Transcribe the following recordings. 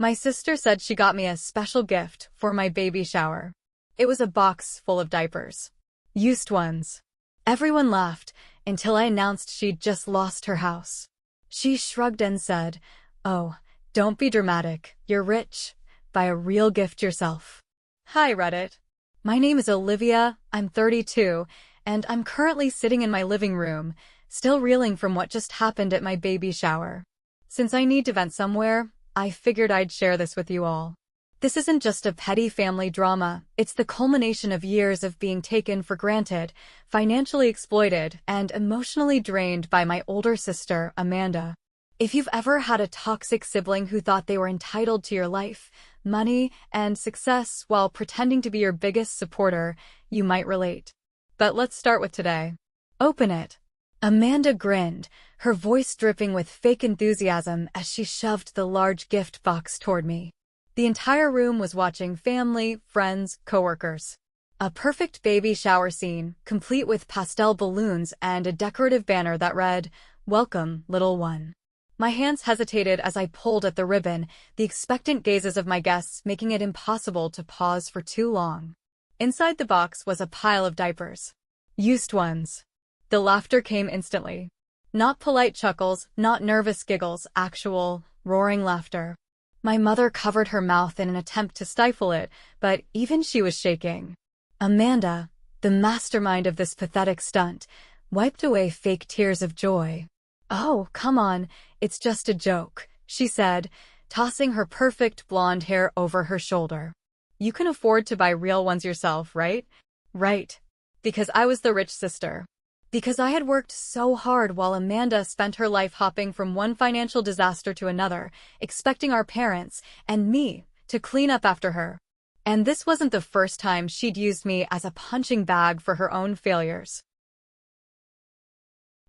My sister said she got me a special gift for my baby shower. It was a box full of diapers. Used ones. Everyone laughed until I announced she'd just lost her house. She shrugged and said, "Oh, don't be dramatic. You're rich. Buy a real gift yourself." Hi, Reddit. My name is Olivia, I'm 32, and I'm currently sitting in my living room, still reeling from what just happened at my baby shower. Since I need to vent somewhere, I figured I'd share this with you all. This isn't just a petty family drama, it's the culmination of years of being taken for granted, financially exploited, and emotionally drained by my older sister, Amanda. If you've ever had a toxic sibling who thought they were entitled to your life, money, and success while pretending to be your biggest supporter, you might relate. But let's start with today. Open it. Amanda grinned, her voice dripping with fake enthusiasm as she shoved the large gift box toward me. The entire room was watching family, friends, coworkers. A perfect baby shower scene, complete with pastel balloons and a decorative banner that read, "Welcome, little one." My hands hesitated as I pulled at the ribbon, the expectant gazes of my guests making it impossible to pause for too long. Inside the box was a pile of diapers. Used ones. The laughter came instantly. Not polite chuckles, not nervous giggles, actual, roaring laughter. My mother covered her mouth in an attempt to stifle it, but even she was shaking. Amanda, the mastermind of this pathetic stunt, wiped away fake tears of joy. "Oh, come on, it's just a joke," she said, tossing her perfect blonde hair over her shoulder. "You can afford to buy real ones yourself, right?" Right. Because I was the rich sister. Because I had worked so hard while Amanda spent her life hopping from one financial disaster to another, expecting our parents, and me, to clean up after her. And this wasn't the first time she'd used me as a punching bag for her own failures.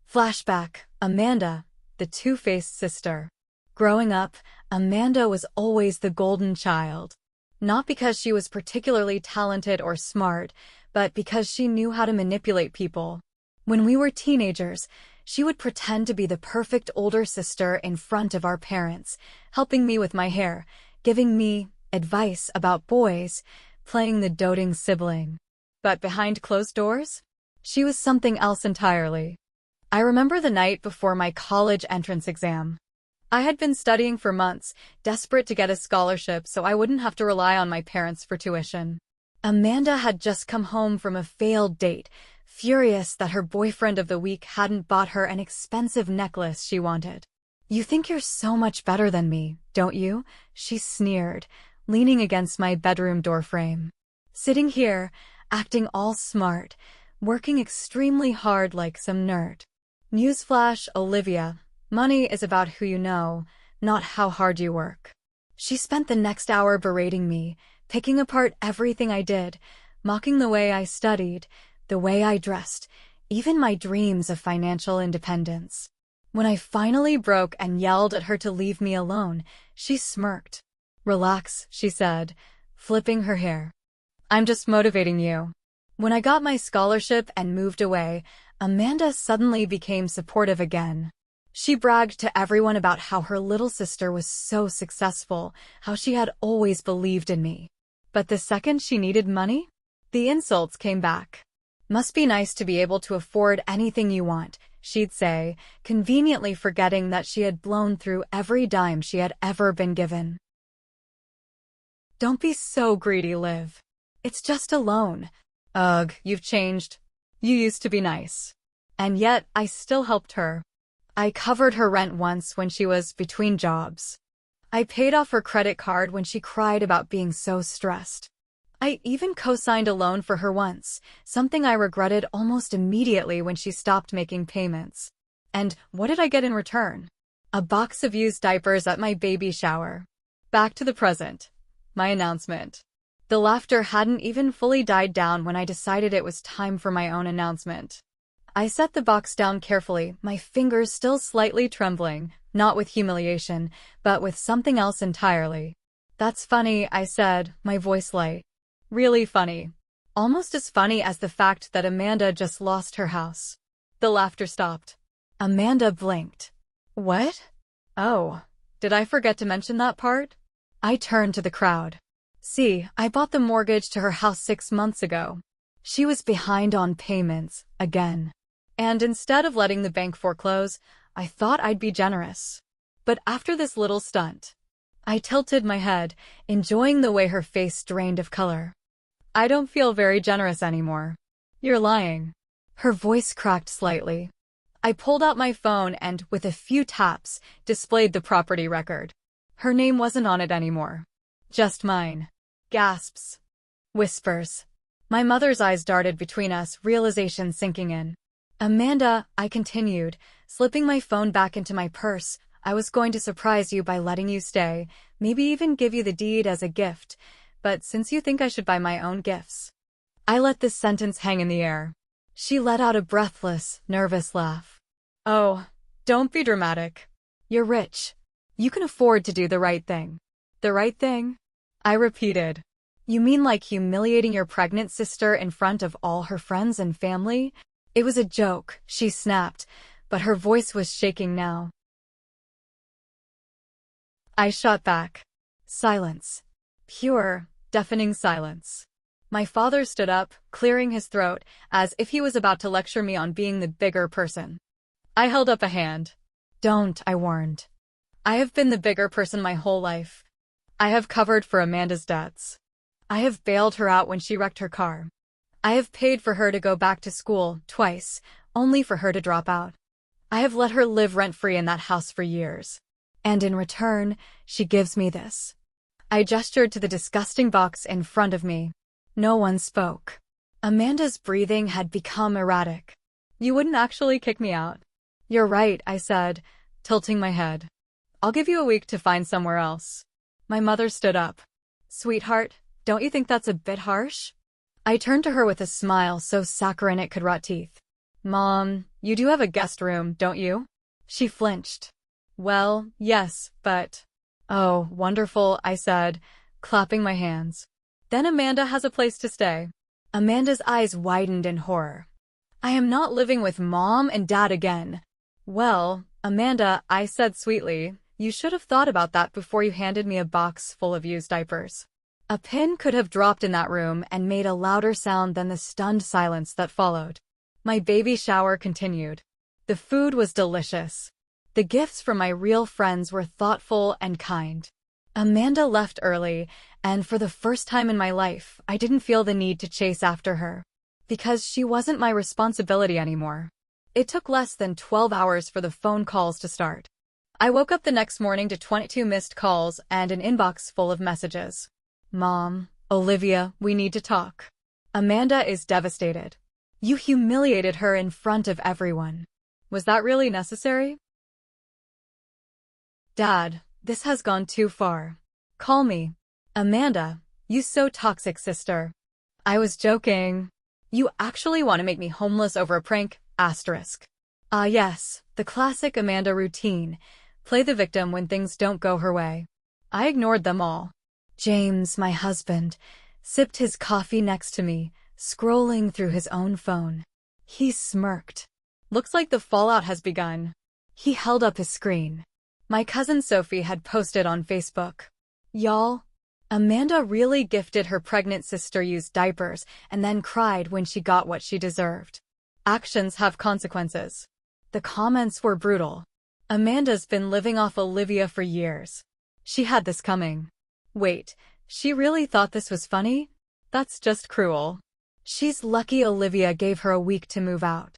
Flashback, Amanda, the two-faced sister. Growing up, Amanda was always the golden child. Not because she was particularly talented or smart, but because she knew how to manipulate people. When we were teenagers, she would pretend to be the perfect older sister in front of our parents, helping me with my hair, giving me advice about boys, playing the doting sibling. But behind closed doors, she was something else entirely. I remember the night before my college entrance exam. I had been studying for months, desperate to get a scholarship so I wouldn't have to rely on my parents for tuition. Amanda had just come home from a failed date, furious that her boyfriend of the week hadn't bought her an expensive necklace she wanted. "You think you're so much better than me, don't you?" she sneered, leaning against my bedroom doorframe. Sitting here, acting all smart, working extremely hard like some nerd. Newsflash, Olivia, money is about who you know, not how hard you work. She spent the next hour berating me, picking apart everything I did, mocking the way I studied, the way I dressed, even my dreams of financial independence. When I finally broke and yelled at her to leave me alone, she smirked. "Relax," she said, flipping her hair. "I'm just motivating you." When I got my scholarship and moved away, Amanda suddenly became supportive again. She bragged to everyone about how her little sister was so successful, how she had always believed in me. But the second she needed money, the insults came back. "Must be nice to be able to afford anything you want," she'd say, conveniently forgetting that she had blown through every dime she had ever been given. "Don't be so greedy, Liv. It's just a loan." "Ugh, you've changed. You used to be nice." And yet, I still helped her. I covered her rent once when she was between jobs. I paid off her credit card when she cried about being so stressed. I even co-signed a loan for her once, something I regretted almost immediately when she stopped making payments. And what did I get in return? A box of used diapers at my baby shower. Back to the present. My announcement. The laughter hadn't even fully died down when I decided it was time for my own announcement. I set the box down carefully, my fingers still slightly trembling, not with humiliation, but with something else entirely. "That's funny," I said, my voice light. Really funny. Almost as funny as the fact that Amanda just lost her house. The laughter stopped. Amanda blinked. "What? Oh, did I forget to mention that part?" I turned to the crowd. See, I bought the mortgage to her house 6 months ago. She was behind on payments, again. And instead of letting the bank foreclose, I thought I'd be generous. But after this little stunt, I tilted my head, enjoying the way her face drained of color. I don't feel very generous anymore. You're lying. Her voice cracked slightly. I pulled out my phone and, with a few taps, displayed the property record. Her name wasn't on it anymore. Just mine. Gasps. Whispers. My mother's eyes darted between us, realization sinking in. Amanda, I continued, slipping my phone back into my purse. I was going to surprise you by letting you stay, maybe even give you the deed as a gift, but since you think I should buy my own gifts. I let this sentence hang in the air. She let out a breathless, nervous laugh. Oh, don't be dramatic. You're rich. You can afford to do the right thing. The right thing? I repeated. You mean like humiliating your pregnant sister in front of all her friends and family? It was a joke, she snapped, but her voice was shaking now. I shot back. Silence. Pure, deafening silence. My father stood up, clearing his throat, as if he was about to lecture me on being the bigger person. I held up a hand. Don't, I warned. I have been the bigger person my whole life. I have covered for Amanda's debts. I have bailed her out when she wrecked her car. I have paid for her to go back to school twice, only for her to drop out. I have let her live rent-free in that house for years. And in return, she gives me this. I gestured to the disgusting box in front of me. No one spoke. Amanda's breathing had become erratic. You wouldn't actually kick me out? You're right, I said, tilting my head. I'll give you a week to find somewhere else. My mother stood up. Sweetheart, don't you think that's a bit harsh? I turned to her with a smile so saccharine it could rot teeth. Mom, you do have a guest room, don't you? She flinched. Well, yes, but... Oh, wonderful, I said, clapping my hands. Then Amanda has a place to stay. Amanda's eyes widened in horror. I am not living with Mom and Dad again. Well, Amanda, I said sweetly, you should have thought about that before you handed me a box full of used diapers. A pin could have dropped in that room and made a louder sound than the stunned silence that followed. My baby shower continued. The food was delicious. The gifts from my real friends were thoughtful and kind. Amanda left early, and for the first time in my life, I didn't feel the need to chase after her. Because she wasn't my responsibility anymore. It took less than 12 hours for the phone calls to start. I woke up the next morning to 22 missed calls and an inbox full of messages. Mom, Olivia, we need to talk. Amanda is devastated. You humiliated her in front of everyone. Was that really necessary? Dad, this has gone too far. Call me. Amanda, you so toxic, sister. I was joking. You actually want to make me homeless over a prank? Asterisk. Ah yes, the classic Amanda routine. Play the victim when things don't go her way. I ignored them all. James, my husband, sipped his coffee next to me, scrolling through his own phone. He smirked. Looks like the fallout has begun. He held up his screen. My cousin Sophie had posted on Facebook. Y'all, Amanda really gifted her pregnant sister used diapers and then cried when she got what she deserved. Actions have consequences. The comments were brutal. Amanda's been living off Olivia for years. She had this coming. Wait, she really thought this was funny? That's just cruel. She's lucky Olivia gave her a week to move out.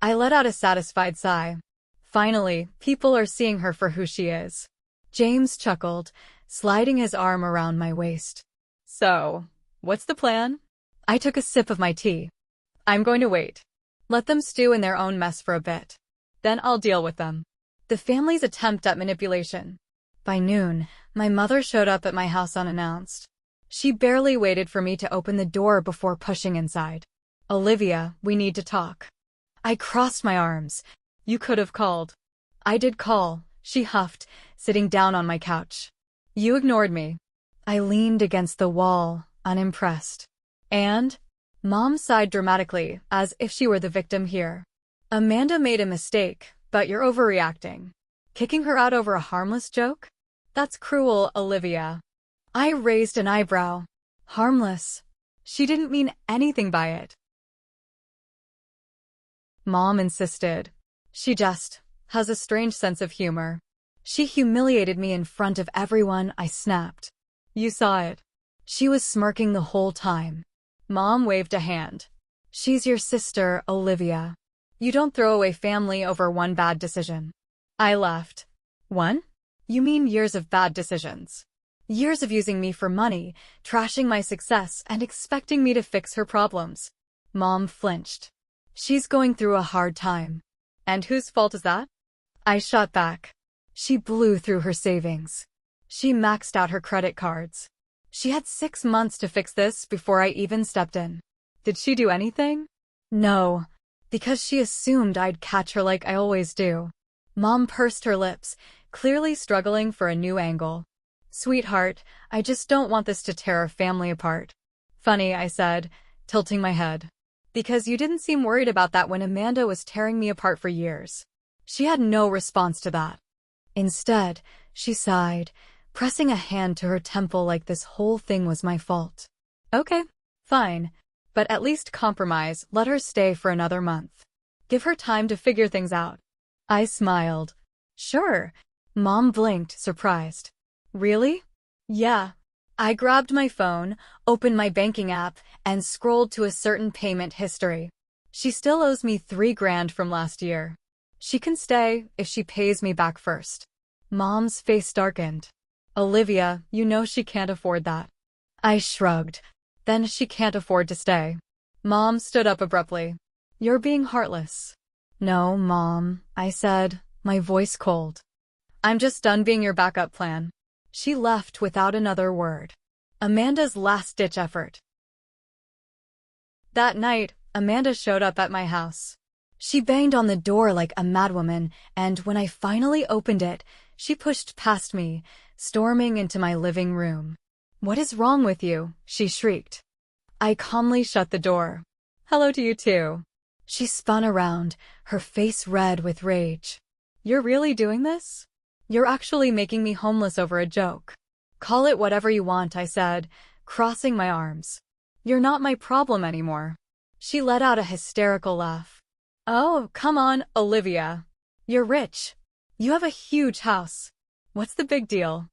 I let out a satisfied sigh. Finally, people are seeing her for who she is. James chuckled, sliding his arm around my waist. So, what's the plan? I took a sip of my tea. I'm going to wait. Let them stew in their own mess for a bit. Then I'll deal with them. The family's attempt at manipulation. By noon, my mother showed up at my house unannounced. She barely waited for me to open the door before pushing inside. Olivia, we need to talk. I crossed my arms. You could have called. I did call, she huffed, sitting down on my couch. You ignored me. I leaned against the wall, unimpressed. And? Mom sighed dramatically, as if she were the victim here. Amanda made a mistake, but you're overreacting. Kicking her out over a harmless joke? That's cruel, Olivia. I raised an eyebrow. Harmless. She didn't mean anything by it. Mom insisted. She just has a strange sense of humor. She humiliated me in front of everyone. I snapped. You saw it. She was smirking the whole time. Mom waved a hand. She's your sister, Olivia. You don't throw away family over one bad decision. I laughed. One? You mean years of bad decisions. Years of using me for money, trashing my success, and expecting me to fix her problems. Mom flinched. She's going through a hard time. And whose fault is that? I shot back. She blew through her savings. She maxed out her credit cards. She had 6 months to fix this before I even stepped in. Did she do anything? No, because she assumed I'd catch her like I always do. Mom pursed her lips, clearly struggling for a new angle. Sweetheart, I just don't want this to tear our family apart. Funny, I said, tilting my head. Because you didn't seem worried about that when Amanda was tearing me apart for years. She had no response to that. Instead, she sighed, pressing a hand to her temple like this whole thing was my fault. Okay, fine. But at least compromise, let her stay for another month. Give her time to figure things out. I smiled. Sure. Mom blinked, surprised. Really? Yeah. I grabbed my phone, opened my banking app, and scrolled to a certain payment history. She still owes me $3,000 from last year. She can stay if she pays me back first. Mom's face darkened. Olivia, you know she can't afford that. I shrugged. Then she can't afford to stay. Mom stood up abruptly. You're being heartless. No, Mom, I said, my voice cold. I'm just done being your backup plan. She left without another word. Amanda's last-ditch effort. That night, Amanda showed up at my house. She banged on the door like a madwoman, and when I finally opened it, she pushed past me, storming into my living room. What is wrong with you? She shrieked. I calmly shut the door. Hello to you too. She spun around, her face red with rage. You're really doing this? You're actually making me homeless over a joke. Call it whatever you want, I said, crossing my arms. You're not my problem anymore. She let out a hysterical laugh. Oh, come on, Olivia. You're rich. You have a huge house. What's the big deal?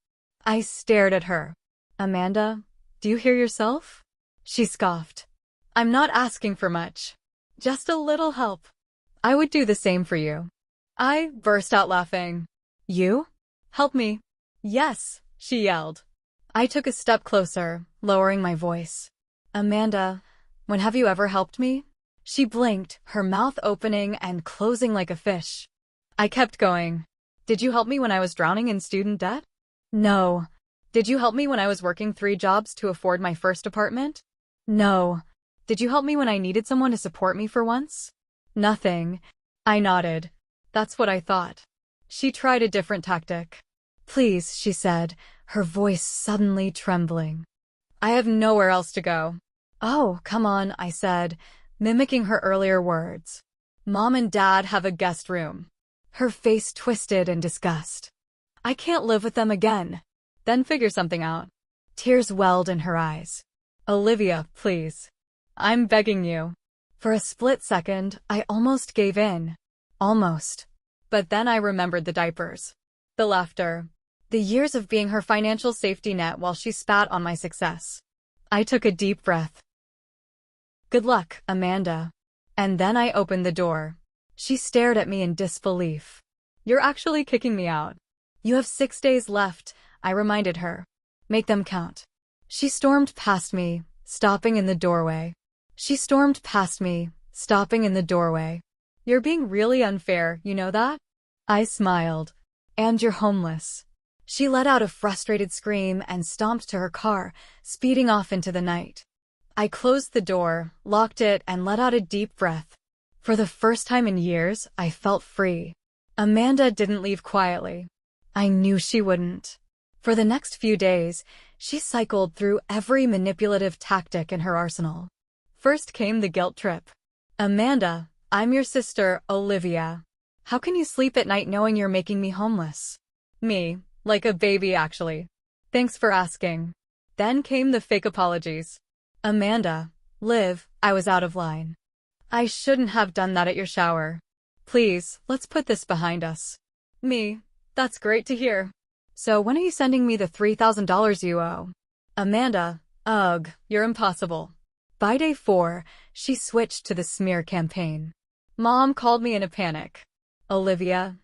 I stared at her. Amanda, do you hear yourself? She scoffed. I'm not asking for much. Just a little help. I would do the same for you. I burst out laughing. You? Help me. Yes, she yelled. I took a step closer, lowering my voice. Amanda, when have you ever helped me? She blinked, her mouth opening and closing like a fish. I kept going. Did you help me when I was drowning in student debt? No. Did you help me when I was working 3 jobs to afford my first apartment? No. Did you help me when I needed someone to support me for once? Nothing. I nodded. That's what I thought. She tried a different tactic. Please, she said, her voice suddenly trembling. I have nowhere else to go. Oh, come on, I said, mimicking her earlier words. Mom and Dad have a guest room. Her face twisted in disgust. I can't live with them again. Then figure something out. Tears welled in her eyes. Olivia, please. I'm begging you. For a split second, I almost gave in. Almost. But then I remembered the diapers. The laughter. The years of being her financial safety net while she spat on my success. I took a deep breath. Good luck, Amanda. And then I opened the door. She stared at me in disbelief. You're actually kicking me out. You have 6 days left, I reminded her. Make them count. She stormed past me, stopping in the doorway. You're being really unfair, you know that? I smiled. And you're homeless. She let out a frustrated scream and stomped to her car, speeding off into the night. I closed the door, locked it, and let out a deep breath. For the first time in years, I felt free. Amanda didn't leave quietly. I knew she wouldn't. For the next few days, she cycled through every manipulative tactic in her arsenal. First came the guilt trip. Amanda, I'm your sister, Olivia. How can you sleep at night knowing you're making me homeless? Me, like a baby actually. Thanks for asking. Then came the fake apologies. Amanda, Liv, I was out of line. I shouldn't have done that at your shower. Please, let's put this behind us. Me, that's great to hear. So when are you sending me the $3,000 you owe? Amanda, ugh, you're impossible. By day 4, she switched to the smear campaign. Mom called me in a panic. Olivia,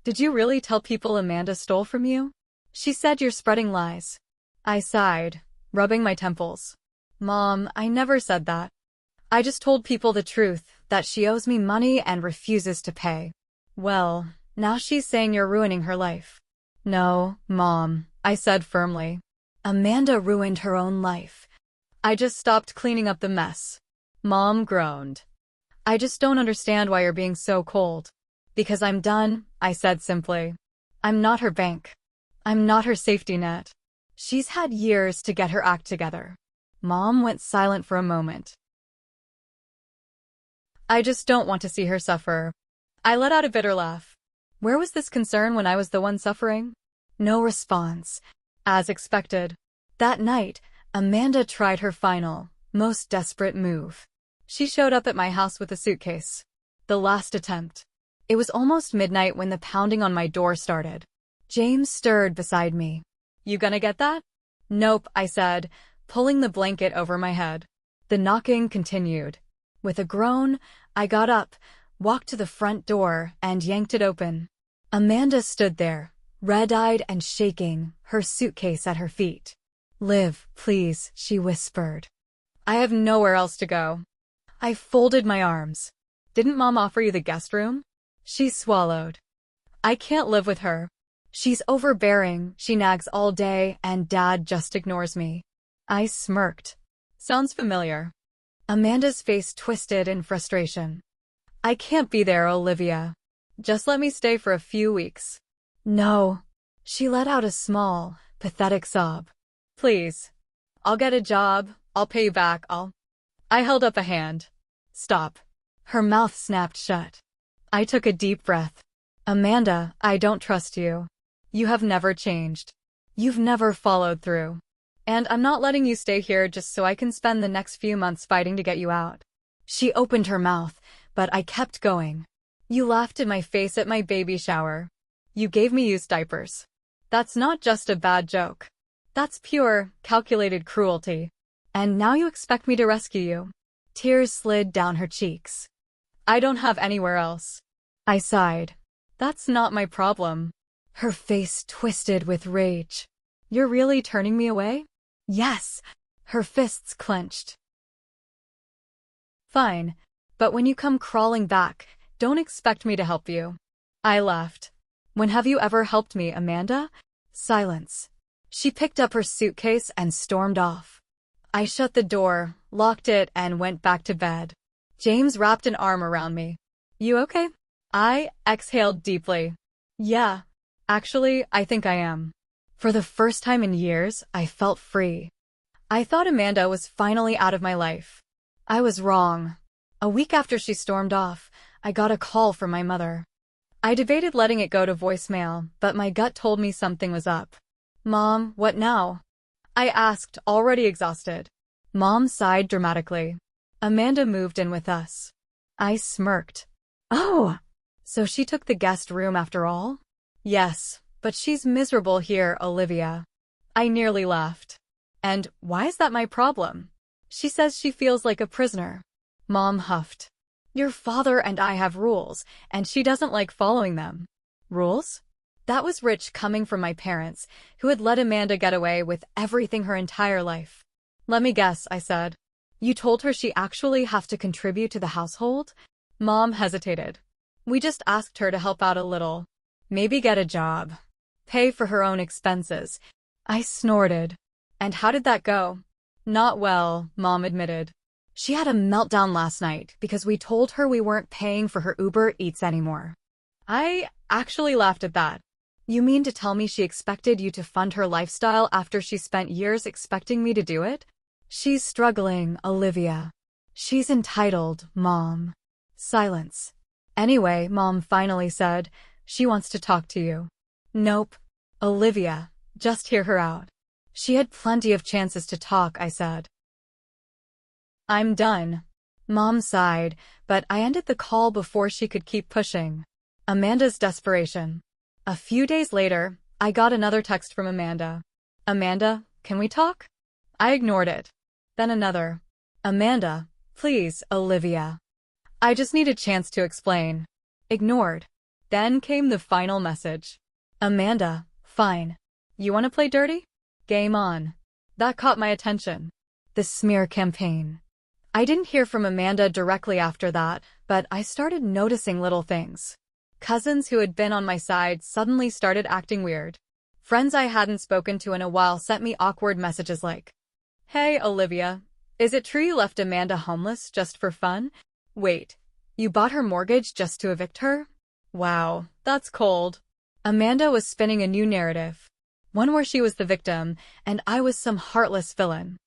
did you really tell people Amanda stole from you? She said you're spreading lies. I sighed, rubbing my temples. Mom, I never said that. I just told people the truth, that she owes me money and refuses to pay. Well, now she's saying you're ruining her life. No, Mom, I said firmly. Amanda ruined her own life. I just stopped cleaning up the mess. Mom groaned. I just don't understand why you're being so cold. Because I'm done, I said simply. I'm not her bank. I'm not her safety net. She's had years to get her act together. Mom went silent for a moment. I just don't want to see her suffer. I let out a bitter laugh. Where was this concern when I was the one suffering? No response. As expected. That night, Amanda tried her final, most desperate move. She showed up at my house with a suitcase. The last attempt. It was almost midnight when the pounding on my door started. James stirred beside me. You gonna get that? Nope, I said, pulling the blanket over my head. The knocking continued. With a groan, I got up, walked to the front door, and yanked it open. Amanda stood there, red-eyed and shaking, her suitcase at her feet. Liv, please, she whispered. I have nowhere else to go. I folded my arms. Didn't Mom offer you the guest room? She swallowed. I can't live with her. She's overbearing, she nags all day, and Dad just ignores me. I smirked. Sounds familiar. Amanda's face twisted in frustration. I can't be there, Olivia. Just let me stay for a few weeks. No. She let out a small, pathetic sob. Please. I'll get a job, I'll pay you back, I held up a hand. Stop. Her mouth snapped shut. I took a deep breath. Amanda, I don't trust you. You have never changed. You've never followed through. And I'm not letting you stay here just so I can spend the next few months fighting to get you out. She opened her mouth, but I kept going. You laughed in my face at my baby shower. You gave me used diapers. That's not just a bad joke. That's pure, calculated cruelty. And now you expect me to rescue you. Tears slid down her cheeks. I don't have anywhere else. I sighed. That's not my problem. Her face twisted with rage. You're really turning me away? Yes. Her fists clenched. Fine. But when you come crawling back, don't expect me to help you. I laughed. When have you ever helped me, Amanda? Silence. She picked up her suitcase and stormed off. I shut the door, locked it, and went back to bed. James wrapped an arm around me. You okay? I exhaled deeply. Yeah. Actually, I think I am. For the first time in years, I felt free. I thought Amanda was finally out of my life. I was wrong. A week after she stormed off, I got a call from my mother. I debated letting it go to voicemail, but my gut told me something was up. Mom, what now? I asked, already exhausted. Mom sighed dramatically. Amanda moved in with us. I smirked. Oh! So she took the guest room after all? Yes, but she's miserable here, Olivia. I nearly laughed. And why is that my problem? She says she feels like a prisoner. Mom huffed. Your father and I have rules, and she doesn't like following them. Rules? That was rich coming from my parents, who had let Amanda get away with everything her entire life. Let me guess, I said. You told her she actually has to contribute to the household? Mom hesitated. We just asked her to help out a little. Maybe get a job. Pay for her own expenses. I snorted. And how did that go? Not well, Mom admitted. She had a meltdown last night because we told her we weren't paying for her Uber Eats anymore. I actually laughed at that. You mean to tell me she expected you to fund her lifestyle after she spent years expecting me to do it? She's struggling, Olivia. She's entitled, Mom. Silence. Anyway, Mom finally said, she wants to talk to you. Nope. Olivia, just hear her out. She had plenty of chances to talk, I said. I'm done. Mom sighed, but I ended the call before she could keep pushing. Amanda's desperation. A few days later, I got another text from Amanda. Amanda, can we talk? I ignored it. Then another. Amanda, please, Olivia. I just need a chance to explain. Ignored. Then came the final message. Amanda, fine. You want to play dirty? Game on. That caught my attention. The smear campaign. I didn't hear from Amanda directly after that, but I started noticing little things. Cousins who had been on my side suddenly started acting weird. Friends I hadn't spoken to in a while sent me awkward messages like, Hey, Olivia, is it true you left Amanda homeless just for fun? Wait, you bought her mortgage just to evict her? Wow, that's cold. Amanda was spinning a new narrative. One where she was the victim, and I was some heartless villain.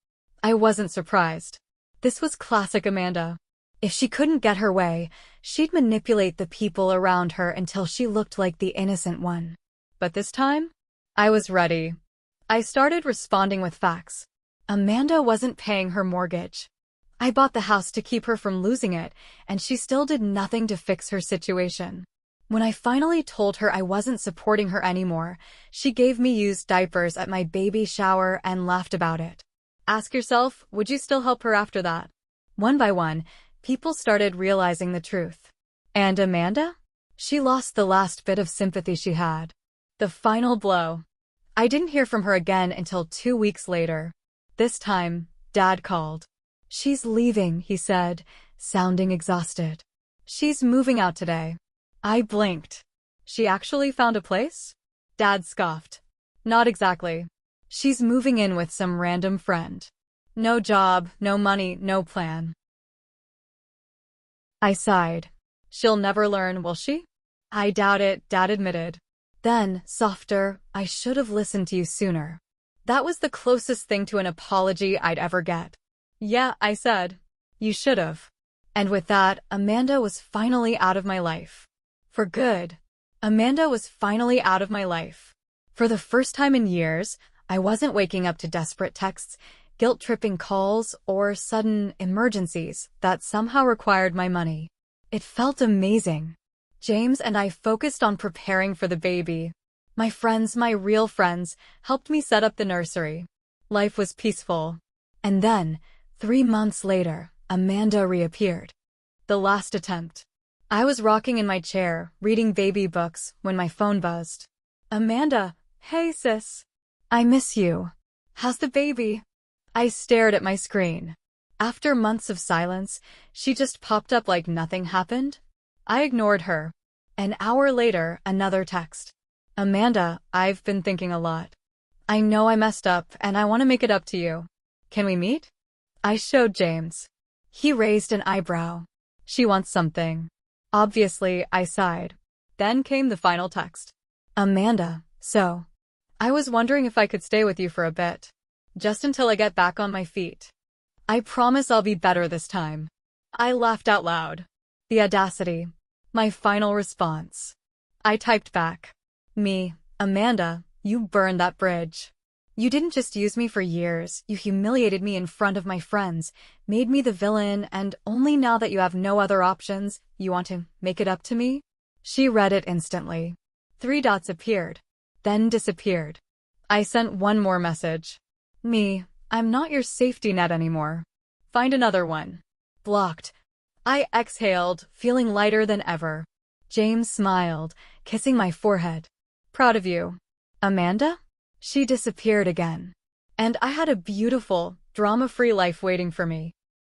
I wasn't surprised. This was classic Amanda. If she couldn't get her way, she'd manipulate the people around her until she looked like the innocent one. But this time, I was ready. I started responding with facts. Amanda wasn't paying her mortgage. I bought the house to keep her from losing it, and she still did nothing to fix her situation. When I finally told her I wasn't supporting her anymore, she gave me used diapers at my baby shower and laughed about it. Ask yourself, would you still help her after that? One by one, people started realizing the truth. And Amanda? She lost the last bit of sympathy she had. The final blow. I didn't hear from her again until 2 weeks later. This time, Dad called. She's leaving, he said, sounding exhausted. She's moving out today. I blinked. She actually found a place? Dad scoffed. Not exactly. She's moving in with some random friend. No job, no money, no plan. I sighed. She'll never learn, will she? I doubt it, Dad admitted. Then, softer, I should have listened to you sooner. That was the closest thing to an apology I'd ever get. Yeah, I said. You should have. And with that, Amanda was finally out of my life. For good. Amanda was finally out of my life. For the first time in years, I wasn't waking up to desperate texts, guilt-tripping calls, or sudden emergencies that somehow required my money. It felt amazing. James and I focused on preparing for the baby. My friends, my real friends, helped me set up the nursery. Life was peaceful. And then, 3 months later, Amanda reappeared. The last attempt. I was rocking in my chair, reading baby books, when my phone buzzed. Amanda, hey sis. I miss you. How's the baby? I stared at my screen. After months of silence, she just popped up like nothing happened. I ignored her. An hour later, another text. Amanda, I've been thinking a lot. I know I messed up, and I want to make it up to you. Can we meet? I showed James. He raised an eyebrow. She wants something. Obviously, I sighed. Then came the final text. Amanda, so. I was wondering if I could stay with you for a bit. Just until I get back on my feet. I promise I'll be better this time. I laughed out loud. The audacity. My final response. I typed back. Me, Amanda, you burned that bridge. You didn't just use me for years, you humiliated me in front of my friends, made me the villain, and only now that you have no other options, you want to make it up to me? She read it instantly. 3 dots appeared. Then disappeared. I sent one more message. Me, I'm not your safety net anymore. Find another one. Blocked. I exhaled, feeling lighter than ever. James smiled, kissing my forehead. Proud of you. Amanda? She disappeared again. And I had a beautiful, drama-free life waiting for me.